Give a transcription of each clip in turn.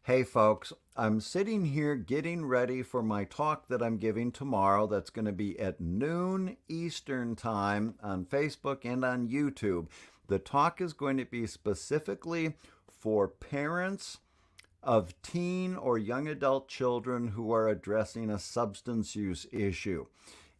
Hey folks, I'm sitting here getting ready for my talk that I'm giving tomorrow. That's going to be at noon Eastern Time on Facebook and on YouTube. The talk is going to be specifically for parents of teen or young adult children who are addressing a substance use issue.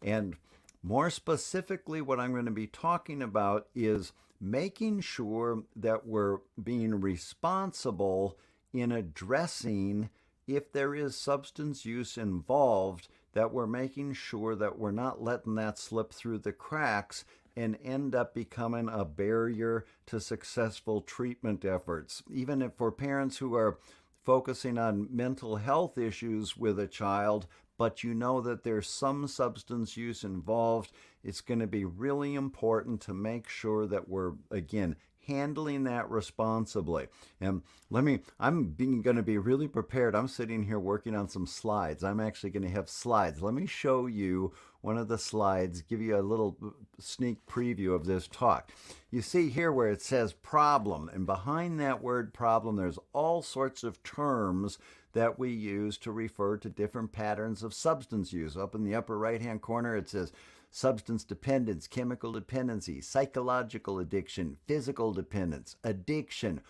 And more specifically, what I'm going to be talking about is making sure that we're being responsible in addressing if there is substance use involved, that we're making sure that we're not letting that slip through the cracks and end up becoming a barrier to successful treatment efforts. Even if for parents who are focusing on mental health issues with a child, but you know that there's some substance use involved, it's going to be really important to make sure that we're, again, handling that responsibly. And I'm going to be really prepared. I'm sitting here working on some slides. I'm actually going to have slides. Let me show you one of the slides, give you a little sneak preview of this talk. You see here where it says problem, and behind that word problem, there's all sorts of terms that we use to refer to different patterns of substance use. Up in the upper right-hand corner, it says substance dependence, chemical dependency, psychological addiction, physical dependence, addiction.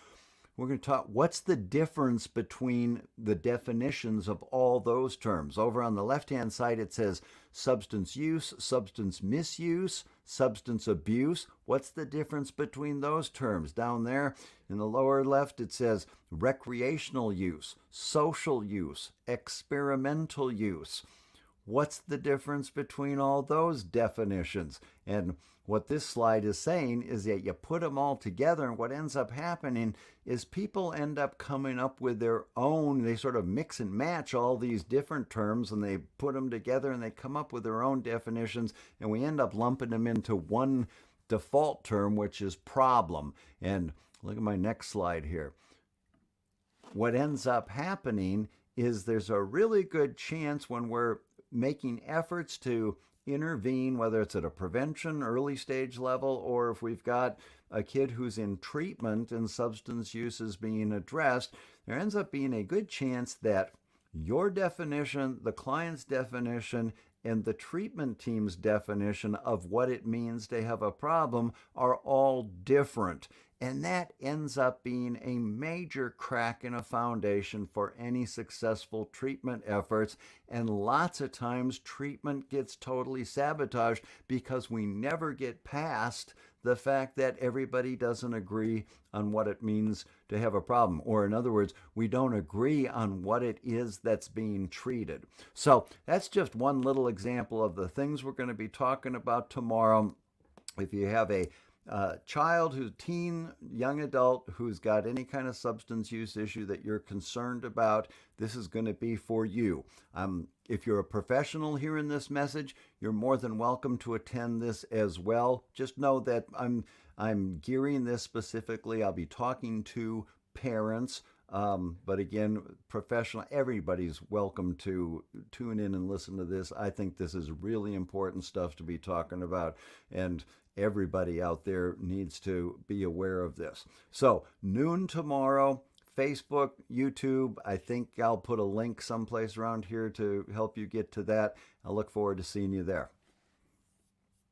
We're going to talk what's the difference between the definitions of all those terms. Over on the left-hand side, it says substance use, substance misuse, substance abuse. What's the difference between those terms? Down there in the lower left, it says recreational use, social use, experimental use. What's the difference between all those definitions? And what this slide is saying is that you put them all together, and what ends up happening is people end up coming up with their own, they sort of mix and match all these different terms, and they put them together and they come up with their own definitions, and we end up lumping them into one default term, which is problem. And look at my next slide here. What ends up happening is there's a really good chance when we're making efforts to intervene, whether it's at a prevention, early stage level, or if we've got a kid who's in treatment and substance use is being addressed, there ends up being a good chance that your definition, the client's definition, and the treatment team's definition of what it means to have a problem are all different. And that ends up being a major crack in a foundation for any successful treatment efforts. And lots of times treatment gets totally sabotaged because we never get past the fact that everybody doesn't agree on what it means to have a problem. Or in other words, we don't agree on what it is that's being treated. So that's just one little example of the things we're going to be talking about tomorrow. If you have a child who's teen, young adult who's got any kind of substance use issue that you're concerned about, this is going to be for you. If you're a professional hearing this message, you're more than welcome to attend this as well. Just know that I'm gearing this specifically. I'll be talking to parents. But again, professional, everybody's welcome to tune in and listen to this. I think this is really important stuff to be talking about, and everybody out there needs to be aware of this. So, noon tomorrow, Facebook, YouTube. I think I'll put a link someplace around here to help you get to that. I look forward to seeing you there.